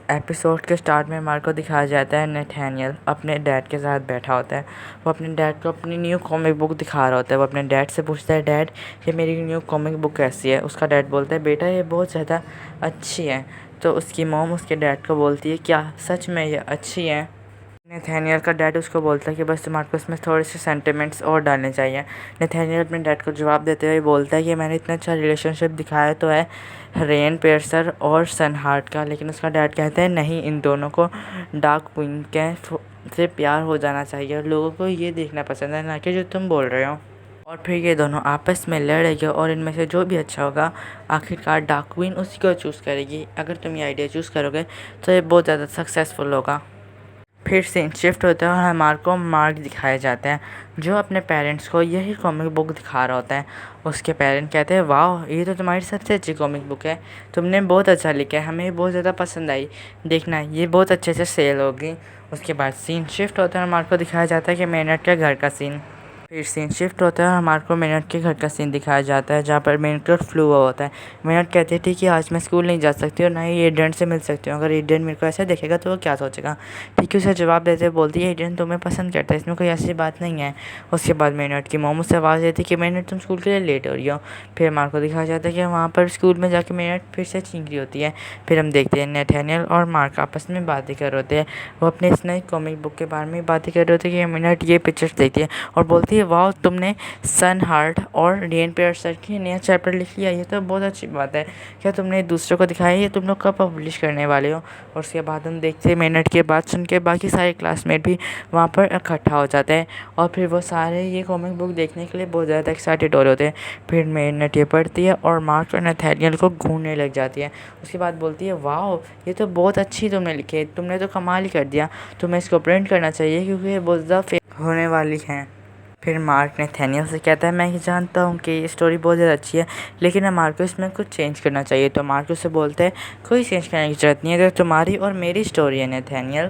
Episode के start में Marco दिखाया जाता है नैथानियल अपने डैड के साथ बैठा होता है। वो अपने डैड को अपनी न्यू कॉमिक बुक दिखा रहा होता है। वो अपने डैड से पूछता है, डैड ये मेरी न्यू कॉमिक बुक कैसी है। उसका डैड बोलता है, बेटा ये बहुत ज़्यादा अच्छी है। तो उसकी मॉम उसके डैड को बोलती है, क्या सच में ये अच्छी है। नैथानियल का डैड उसको बोलता है कि बस तुम्हारे को इसमें थोड़े से सेंटिमेंट्स और डालने चाहिए। नैथानियल अपने डैड को जवाब देते हुए बोलता है कि मैंने इतना अच्छा रिलेशनशिप दिखाया तो है रेन पेर्सर और सनहार्ट का, लेकिन उसका डैड कहता है नहीं, इन दोनों को डार्क क्वीन के से प्यार हो जाना चाहिए और लोगों को ये देखना पसंद है, ना कि जो तुम बोल रहे हो। और फिर ये दोनों आपस में लड़ेंगे और इनमें से जो भी अच्छा होगा आखिरकार डार्क क्वीन उसी को चूज़ करेगी। अगर तुम ये आइडिया चूज़ करोगे तो ये बहुत ज़्यादा सक्सेसफुल होगा। फिर सीन शिफ्ट होता है और हमारे को मार्क दिखाया जाता है जो अपने पेरेंट्स को यही कॉमिक बुक दिखा रहा होता है। उसके पेरेंट कहते हैं, वाह ये तो तुम्हारी सबसे अच्छी कॉमिक बुक है, तुमने बहुत अच्छा लिखा है, हमें बहुत ज़्यादा पसंद आई, देखना ये बहुत अच्छे से सेल होगी। उसके बाद सीन शिफ्ट होता है और हमारे को दिखाया जाता है कि मेनट के घर का सीन। फिर सीन शिफ्ट होता है और हमारे को मेनट के घर का सीन दिखाया जाता है जहाँ पर मेनट का फ्लू हुआ होता है। मेनट कहती है, ठीक है आज मैं स्कूल नहीं जा सकती और ना ही एडेन से मिल सकती हूँ, अगर एडेन मेरे को ऐसा देखेगा तो वो क्या सोचेगा। ठीक है उसे जवाब देते हुए बोलती है, एडेन तुम्हें पसंद करता है, इसमें कोई ऐसी बात नहीं है। उसके बाद मेनट की मोम उससे आवाज़ देती है कि मेनट तुम स्कूल के लिए लेट हो रही हो। फिर हमारे को दिखाया जाता है कि वहाँ पर स्कूल में जाके मेनट फिर से चीख रही होती है। फिर हम देखते हैं नैथानियल और मार्क आपस में बातें कर रहे होते हैं। वो अपने इस नई कॉमिक बुक के बारे में बातें कर रहे होते हैं कि मेनट ये पिक्चर्स देखती है और बोलती है, वाह तुमने सनहार्ट और रेन पेर्सर की नया चैप्टर लिख लिया, ये तो बहुत अच्छी बात है, क्या तुमने दूसरों को दिखाया, ये तुम लोग कब पब्लिश करने वाले हो। और उसके बाद हम देखते हैं मिनट के बाद सुन के बाकी सारे क्लासमेट भी वहाँ पर इकट्ठा हो जाते हैं और फिर वो सारे ये कॉमिक बुक देखने के लिए बहुत ज़्यादा एक्साइटेड हो रहे होते हैं। फिर मिनट ये पढ़ती है और मार्क और नैथानियल को घूरने लग जाती है। उसके बाद बोलती है, वाह ये तो बहुत अच्छी तुमने लिखी है, तुमने तो कमाल ही कर दिया, तुम्हें इसको प्रिंट करना चाहिए क्योंकि ये बहुत ज़्यादा फेमस होने वाली है। फिर मार्क नैथानियल से कहता है, मैं ये जानता हूँ कि ये स्टोरी बहुत ज़्यादा अच्छी है, लेकिन अब मार्क को इसमें कुछ चेंज करना चाहिए। तो मार्क उससे बोलते हैं, कोई चेंज करने की ज़रूरत नहीं है, तो तुम्हारी और मेरी स्टोरी है नैथानियल।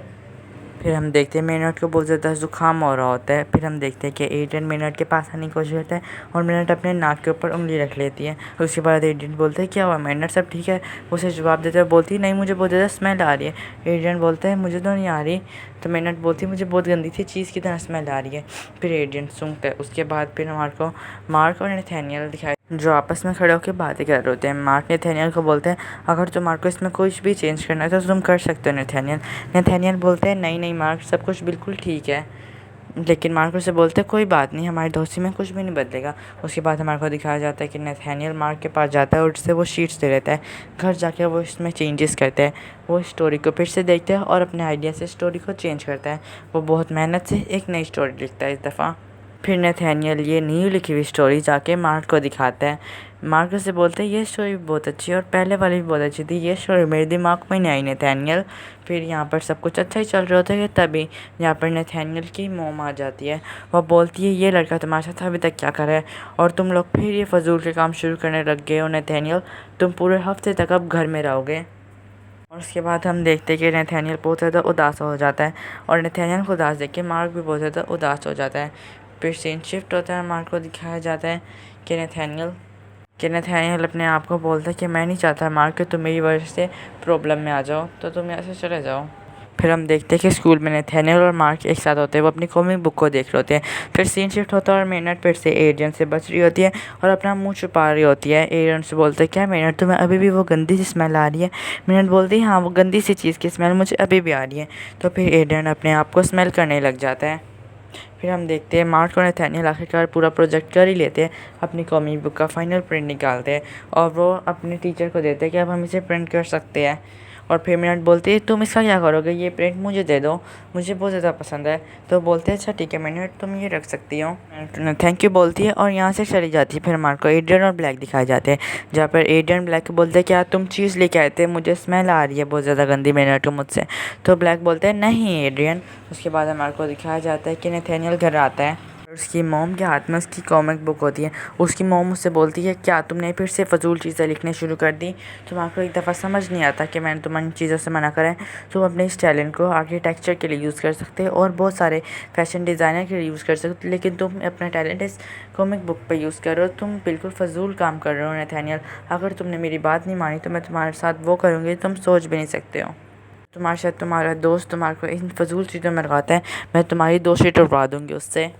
फिर हम देखते हैं मेनट को बहुत ज़्यादा ज़ुकाम हो रहा होता है। फिर हम देखते हैं कि एडेन मेनट के पास आने की कोशिश करता है और मेनट अपने नाक के ऊपर उंगली रख लेती है। उसके बाद एडेन बोलते हैं, क्या हुआ मेनट, सब ठीक है। उसे जवाब देते हुए बोलती है, नहीं मुझे बहुत ज़्यादा स्मेल आ रही है। एडेन बोलता है, मुझे तो नहीं आ रही। तो मेनट बोलती है, मुझे बहुत गंदी सी चीज़ की तरह स्मेल आ रही है। फिर एडेन सूंघता है। उसके बाद फिर हमारे को मार्क और नैथानियल दिखाई जो आपस में खड़े होकर बातें कर रहे होते हैं। मार्क नैथानियल को बोलते हैं, अगर तुम्हारे को इसमें कुछ भी चेंज करना है तो तुम कर सकते हो नैथानियल। नैथानियल बोलते हैं, नहीं नहीं मार्क सब कुछ बिल्कुल ठीक है। लेकिन मार्क से बोलते हैं, कोई बात नहीं, हमारी दोस्ती में कुछ भी नहीं बदलेगा। उसके बाद हमारे को दिखाया जाता है कि नैथानियल मार्क के पास जाता है और उससे वो शीट्स दे देता है। घर जाके वो इसमें चेंजेस करता है, वो स्टोरी को फिर से देखता है और अपने आइडिया से स्टोरी को चेंज करता है। वो बहुत मेहनत से एक नई स्टोरी लिखता है इस दफ़ा। फिर नैथानियल ये न्यू लिखी हुई स्टोरी जाके मार्क को दिखाता है। मार्क से बोलते हैं, ये स्टोरी बहुत अच्छी है और पहले वाली भी बहुत अच्छी थी, ये स्टोरी मेरे दिमाग में नहीं आई नैथानियल। फिर यहाँ पर सब कुछ अच्छा ही चल रहा होता है तभी यहाँ पर नैथानियल की मोम आ जाती है। वह बोलती है, ये लड़का तुम्हारे साथ अभी तक क्या कर रहा है और तुम लोग फिर ये फजूल के काम शुरू करने लग गए हो नैथानियल, तुम पूरे हफ्ते तक अब घर में रहोगे। और उसके बाद हम देखते हैं कि नैथानियल बहुत ज़्यादा उदास हो जाता है और नैथानियल को उदास देख के मार्क भी बहुत ज़्यादा उदास हो जाता है। फिर सीन शिफ्ट होता है, मार्क को दिखाया जाता है कि नैथानियल अपने आप को बोलता है कि मैं नहीं चाहता मार्क कि तुम मेरी वजह से प्रॉब्लम में आ जाओ, तो तुम यहाँ से चले जाओ। फिर हम देखते हैं कि स्कूल में नैथानियल और मार्क एक साथ होते हैं, वो अपनी कॉमिक बुक को देख रहे होते हैं। फिर सीन शिफ्ट होता है और मेनट फिर से एडेन से बच रही होती है और अपना मुंह छुपा रही होती है। एडेन से बोलते हैं, क्या मेनट तुम्हें अभी भी वो गंदी सी स्मेल आ रही है। मेनट बोलती है, हाँ वो गंदी सी चीज़ की स्मेल मुझे अभी भी आ रही है। तो फिर एडेन अपने आप को स्मेल करने लग जाता है। फिर हम देखते हैं मार्क और नैथानियल आखिरकार पूरा प्रोजेक्ट कर ही लेते हैं, अपनी कॉमिक बुक का फाइनल प्रिंट निकालते हैं और वो अपने टीचर को देते हैं कि अब हम इसे प्रिंट कर सकते हैं। और फिर मिनट बोलती है, तुम इसका क्या करोगे, ये प्रिंट मुझे दे दो, मुझे बहुत ज़्यादा पसंद है। तो बोलते हैं, अच्छा ठीक है मिनट तुम ये रख सकती हो। थैंक यू बोलती है और यहाँ से चली जाती है। फिर मार्क को एड्रियन और ब्लैक दिखाए जाते हैं जहाँ पर एड्रियन ब्लैक को बोलते हैं, क्या तुम चीज़ लेके आए थे, मुझे स्मेल आ रही है बहुत ज़्यादा गंदी मिनट को मुझसे। तो ब्लैक बोलते हैं, नहीं एड्रियन। उसके बाद मार्क को दिखाया जाता है कि नैथानियल घर आता है और उसकी मोम के हाथ में उसकी कॉमिक बुक होती है। उसकी मोम उससे बोलती है, क्या तुमने फिर से फजूल चीज़ें लिखने शुरू कर दी। तुम्हारे को एक दफ़ा समझ नहीं आता कि मैंने तुम्हारी चीज़ों से मना करा है। तुम अपने इस टैलेंट को आर्किटेक्चर के लिए यूज़ कर सकते हो और बहुत सारे फैशन डिज़ाइनर के लिए यूज़ कर सकते हो, लेकिन तुम अपना टैलेंट इस कॉमिक बुक पर यूज़ कर रहे हो। तुम बिल्कुल फजूल काम कर रहे हो नैथानियल, अगर तुमने मेरी बात नहीं मानी तो मैं तुम्हारे साथ वो करूँगी तुम सोच भी नहीं सकते हो। तुम्हारे साथ तुम्हारा दोस्त तुम्हारे को इन फजूल चीज़ों में लगाता है, मैं तुम्हारी दोस्ती टुटवा दूँगी उससे।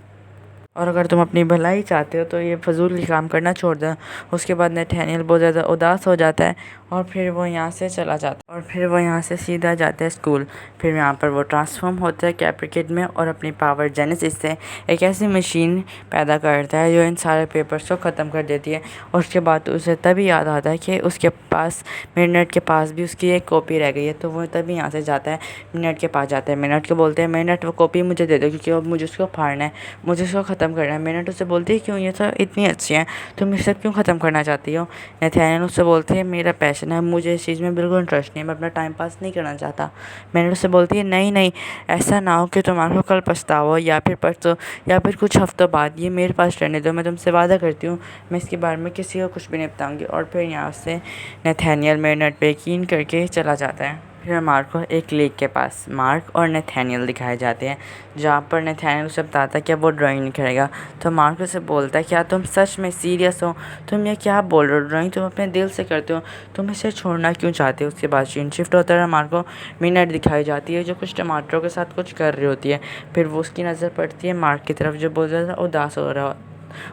और अगर तुम अपनी भलाई चाहते हो तो ये फजूल की काम करना छोड़ दो। उसके बाद नथानिएल बहुत ज़्यादा उदास हो जाता है और फिर वो यहाँ से चला जाता है और फिर वो यहाँ से सीधा जाता है स्कूल। फिर यहाँ पर वो ट्रांसफॉर्म होता है कैप्रिकेट में और अपनी पावर जेनेसिस से एक ऐसी मशीन पैदा करता है जो इन सारे पेपर्स को ख़त्म कर देती है। और उसके बाद उसे तभी याद आता है कि उसके पास मिनट के पास भी उसकी एक कॉपी रह गई है। तो वो तभी यहाँ से जाता है, मिनट के पास जाता है। मिनट को बोलते हैं, मिनट वो कॉपी मुझे दे दो क्योंकि अब मुझे उसको फाड़ना है, मुझे उसको ख़त्म करना है। मिनट उससे बोलती है, क्यों, ये तो इतनी अच्छी है, तुम इसे क्यों ख़त्म करना चाहती हो। नथानिएल उससे बोलते हैं, मेरा पैशन है, मुझे इस चीज़ में बिल्कुल इंटरेस्ट नहीं है, मैं अपना टाइम पास नहीं करना चाहता। मिनट उससे बोलती है, नहीं नहीं, ऐसा ना हो कि तुम्हारे को कल पछतावा या फिर परसों या फिर कुछ हफ्तों बाद, ये मेरे पास रहने दो, मैं तुमसे वादा करती हूँ मैं इसके बारे में किसी को कुछ भी नहीं बताऊँगी। और फिर यहाँ से नथानिएल मिनट पे यकीन करके चला जाता है। फिर मार्क को एक लेक के पास मार्क और नथानिएल दिखाए जाते हैं, जहाँ पर नथानिएल उसे बताता है कि अब वो ड्राइंग नहीं करेगा। तो मार्क उसे बोलता है, क्या तुम सच में सीरियस हो, तुम ये क्या बोल रहे हो, ड्राइंग तुम अपने दिल से करते हो, तुम इसे छोड़ना क्यों चाहते हो। उसके बाद सीन शिफ्ट होता है, मार्क को मिनट दिखाई जाती है जो कुछ टमाटरों के साथ कुछ कर रही होती है। फिर वो उसकी नज़र पड़ती है मार्क की तरफ जो बहुत ज़्यादा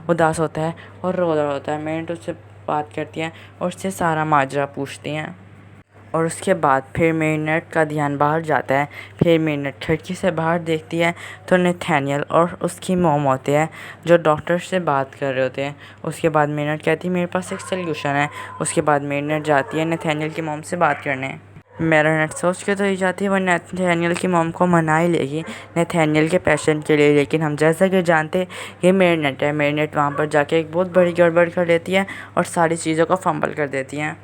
उदास होता है और रो रहा होता है। मिनट उससे बात करती है और उससे सारा माजरा पूछती हैं। और उसके बाद फिर मिनट का ध्यान बाहर जाता है। फिर मिनट खिड़की से बाहर देखती है तो नथानिएल और उसकी मॉम होते हैं जो डॉक्टर से बात कर रहे होते हैं। उसके बाद मिनट कहती है, मेरे पास एक सल्यूशन है। उसके बाद मिनट जाती है नथानिएल की मॉम से बात करने। मिनट सोच के तो ये जाती है वो नथानिएल की मॉम को मना ही लेगी नथानिएल के पैशन के लिए, लेकिन हम जैसा कि जानते ये मिनट है। मिनट वहाँ पर जाके एक बहुत बड़ी गड़बड़ कर देती है और सारी चीज़ों को फंबल कर देती हैं।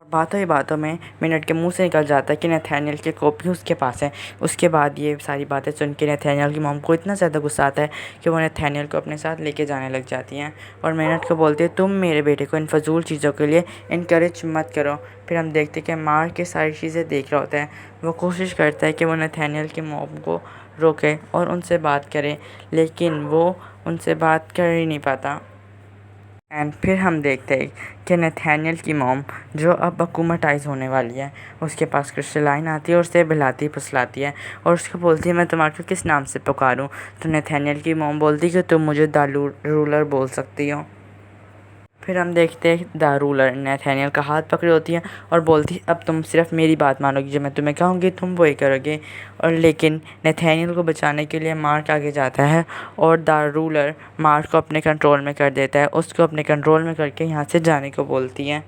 बातों ही बातों में मिनट के मुंह से निकल जाता है कि नथानिएल की कॉपी उसके पास है। उसके बाद ये सारी बातें सुन के नथानिएल की मॉम को इतना ज़्यादा गुस्सा आता है कि वो नथानिएल को अपने साथ लेके जाने लग जाती हैं और मिनट को बोलती है, तुम मेरे बेटे को इन फजूल चीज़ों के लिए इनकरेज मत करो। फिर हम देखते हैं कि मार्क के सारी चीज़ें देख रहा होता है। वो कोशिश करता है कि वो नथानिएल की मॉम को रोके और उनसे बात करे, लेकिन वो उनसे बात कर ही नहीं पाता। एंड फिर हम देखते हैं कि नथानिएल की मॉम जो अब अकूमटाइज़ होने वाली है, उसके पास क्रिस्टलाइन आती है और उसे बहलाती फुसलाती है और उसको बोलती है, मैं तुम्हारे को किस नाम से पुकारूं। तो नथानिएल की मॉम बोलती है कि तुम मुझे द रूलर बोल सकती हो। फिर हम देखते हैं द रूलर नथानिएल का हाथ पकड़ी होती है और बोलती है, अब तुम सिर्फ मेरी बात मानोगी, जो मैं तुम्हें कहूँगी तुम वही करोगे। और लेकिन नथानिएल को बचाने के लिए मार्क आगे जाता है और द रूलर मार्क को अपने कंट्रोल में कर देता है, उसको अपने कंट्रोल में करके यहाँ से जाने को बोलती है।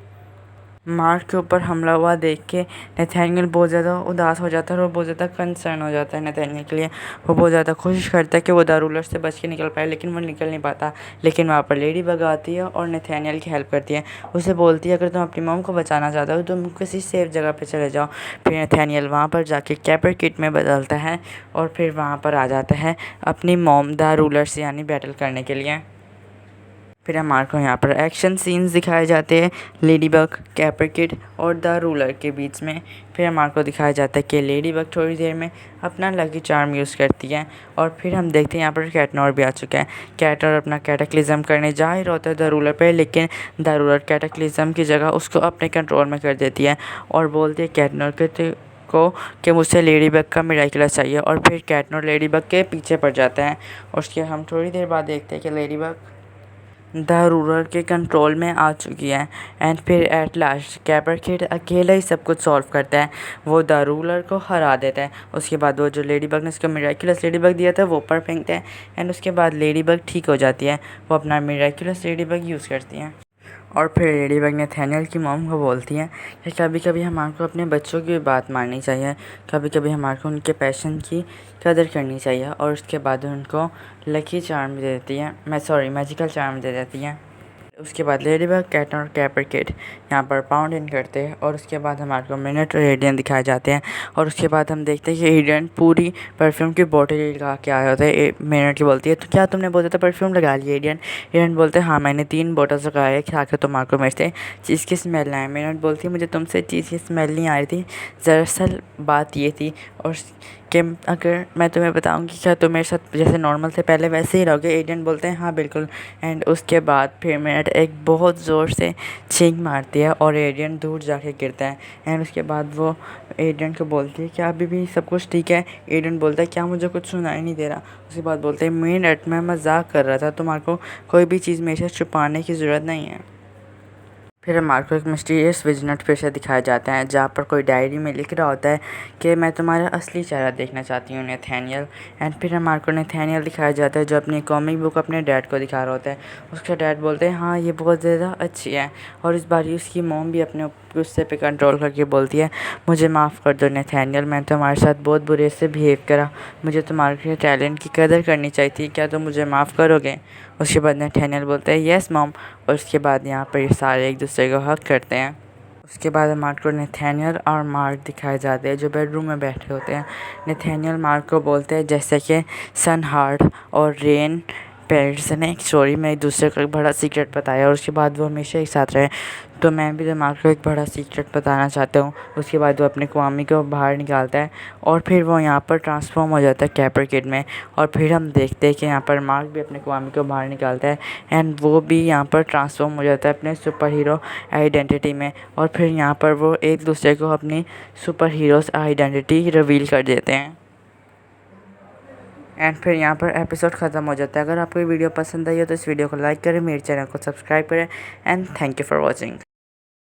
मार्क के ऊपर हमला हुआ देख के नथानिएल बहुत ज़्यादा उदास हो जाता है और वो बहुत ज़्यादा कंसर्न हो जाता है नथानिएल के लिए। वो बहुत ज़्यादा कोशिश करता है कि वो द रूलर से बच के निकल पाए, लेकिन वो निकल नहीं पाता। लेकिन वहाँ पर लेडी बग आती है और नथानिएल की हेल्प करती है। उसे बोलती है, अगर तुम अपनी मॉम को बचाना चाहते हो तो तुम किसी सेफ जगह पर चले जाओ। फिर नथानिएल वहाँ पर जाके कैप्रिकेट में बदलता है और फिर वहाँ पर आ जाता है अपनी मॉम द रूलर से यानी बैटल करने के लिए। फिर हमारे को यहाँ पर एक्शन सीन्स दिखाए जाते हैं लेडी बग, कैप्रिकेट और द रूलर के बीच में। फिर हमारे को दिखाया जाता है कि लेडी बग थोड़ी देर में अपना लकी चार्म यूज़ करती है और फिर हम देखते हैं यहाँ पर कैटनोर भी आ चुका है। कैटनोर अपना कैटाक्लिज्म करने जा ही होता है द रूलर पे, लेकिन द रूलर कैटाक्लिज्म की जगह उसको अपने कंट्रोल में कर देती है और बोलती है कैटनोर के को कि मुझसे लेडी बग का मिराकिलस चाहिए। और फिर कैटनोर लेडी बग के पीछे पड़ जाता है और उसके हम थोड़ी देर बाद देखते हैं कि लेडी बग द रूलर के कंट्रोल में आ चुकी है। एंड फिर एट लास्ट कैप्रिकेट अकेला ही सब कुछ सॉल्व करता है, वो द रूलर को हरा देता है। उसके बाद वो जो लेडी बग ने उसको मिराकुलस लेडी बग दिया था वो ऊपर फेंकता है एंड उसके बाद लेडी बग ठीक हो जाती है। वो अपना मिराकुलस लेडी बग यूज़ करती हैं और फिर लेडी बग नथानिएल की मॉम को बोलती हैं कि कभी कभी हमारे को अपने बच्चों की बात माननी चाहिए, कभी कभी हमारे को उनके पैशन की कदर करनी चाहिए। और उसके बाद उनको लकी चार्म दे देती है, मैजिकल चार्म दे देती हैं। उसके बाद लेडी बग, कैटनर और कैप्रिकेट यहाँ पर पाउंड इन करते हैं और उसके बाद हमारे को मिनट और एडियन दिखाए जाते हैं। और उसके बाद हम देखते हैं कि एडियन पूरी परफ्यूम की बोतल लगा के आया होता है। मिनट की बोलती है, तो क्या तुमने बहुत ज़्यादा परफ्यूम लगा लिया एडियन। एडियन बोलते हैं, हाँ मैंने 3 बोतल लगाए हैं ताकि तुम्हारे को मेरे से चीज़ की स्मेल ना आए। मिनट बोलती है, मुझे तुमसे चीज़ की स्मेल नहीं आ रही थी, दरअसल बात ये थी। और कि अगर मैं तुम्हें बताऊं कि क्या तुम मेरे साथ जैसे नॉर्मल थे पहले वैसे ही रहोगे। एडियन बोलते हैं हाँ बिल्कुल। एंड उसके बाद फिर मिनट एक बहुत ज़ोर से छींक मारती है और एडियन दूर जाके गिरता है। एंड उसके बाद वो एडियन को बोलती है क्या अभी भी सब कुछ ठीक है। एडियन बोलता है क्या मुझे कुछ सुनाई नहीं दे रहा। उसके बाद बोलते हैं मिनट मैं मजाक कर रहा था, तुम्हारे को कोई भी चीज़ मेरे से छुपाने की ज़रूरत नहीं है। फिर मार्को एक मिस्टीरियस विजनट फिर से दिखाया जाता है जहाँ पर कोई डायरी में लिख रहा होता है कि मैं तुम्हारा असली चेहरा देखना चाहती हूँ नैथानियल। एंड फिर मार्को नैथानियल दिखाया जाता है जो अपनी कॉमिक बुक अपने डैड को दिखा रहा होता है। उसका डैड बोलते हैं हाँ ये बहुत ज़्यादा अच्छी है। और इस बार उसकी मॉम भी अपने गुस्से पे कंट्रोल करके बोलती है मुझे माफ़ कर दो नैथानियल, मैं तुम्हारे साथ बहुत बुरे से बिहेव करा, मुझे तुम्हारे टैलेंट की कदर करनी चाहिए थी, क्या तुम मुझे माफ़ करोगे। उसके बाद नैथानियल बोलता है येस मॉम। और उसके बाद यहाँ पर ये सारे एक दूसरे को हक करते हैं। उसके बाद मार्क को नैथानियल और मार्क दिखाए जाते हैं जो बेडरूम में बैठे होते हैं। नैथानियल मार्क को बोलते हैं जैसे कि सन हार्ड और रेन पेरेंट्स ने एक स्टोरी में एक दूसरे को एक बड़ा सीक्रेट बताया और उसके बाद वो हमेशा एक साथ रहे, तो मैं भी मार्क को एक बड़ा सीक्रेट बताना चाहता हूँ। उसके बाद वो अपने क्वामी को बाहर निकालता है और फिर वो यहाँ पर ट्रांसफॉर्म हो जाता है कैपर किड में। और फिर हम देखते हैं कि यहाँ पर मार्क भी अपने क्वामी को बाहर निकालता है एंड वो भी यहाँ पर ट्रांसफॉर्म हो जाता है अपने सुपर हीरो आइडेंटिटी में। और फिर यहाँ पर वो एक दूसरे को अपनी सुपर हीरोज़ आइडेंटिटी रिवील कर देते हैं। एंड फिर यहाँ पर एपिसोड ख़त्म हो जाता है। अगर आपको ये वीडियो पसंद आई हो तो इस वीडियो को लाइक करें, मेरे चैनल को सब्सक्राइब करें and thank you for watching.